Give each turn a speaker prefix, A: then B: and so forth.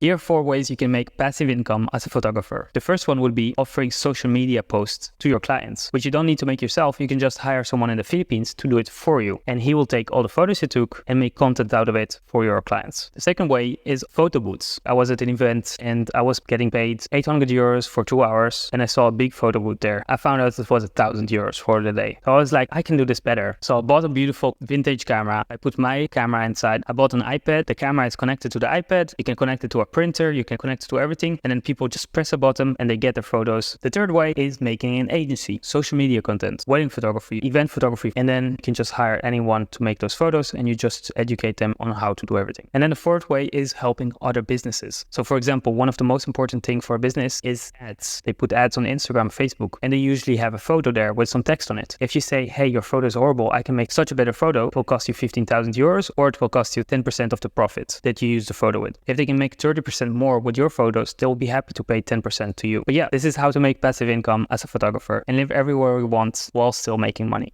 A: Here are 4 ways you can make passive income as a photographer. The first one would be offering social media posts to your clients, which you don't need to make yourself. You can just hire someone in the Philippines to do it for you. And he will take all the photos you took and make content out of it for your clients. The second way is photo booths. I was at an event and I was getting paid 800 euros for 2 hours. And I saw a big photo booth there. I found out it was 1,000 euros for the day. So I was like, I can do this better. So I bought a beautiful vintage camera. I put my camera inside. I bought an iPad. The camera is connected to the iPad. You can connect it to a printer, you can connect it to everything, and then people just press a button and they get their photos. The third way is making an agency, social media content, wedding photography, event photography, and then you can just hire anyone to make those photos and you just educate them on how to do everything. And then the fourth way is helping other businesses. So for example, one of the most important things for a business is ads. They put ads on Instagram, Facebook, and they usually have a photo there with some text on it. If you say, hey, your photo is horrible, I can make such a better photo, it will cost you 15,000 euros, or it will cost you 10% of the profit that you use the photo with. If they can make 30% more with your photos, they'll be happy to pay 10% to you. But yeah, this is how to make passive income as a photographer and live everywhere we want while still making money.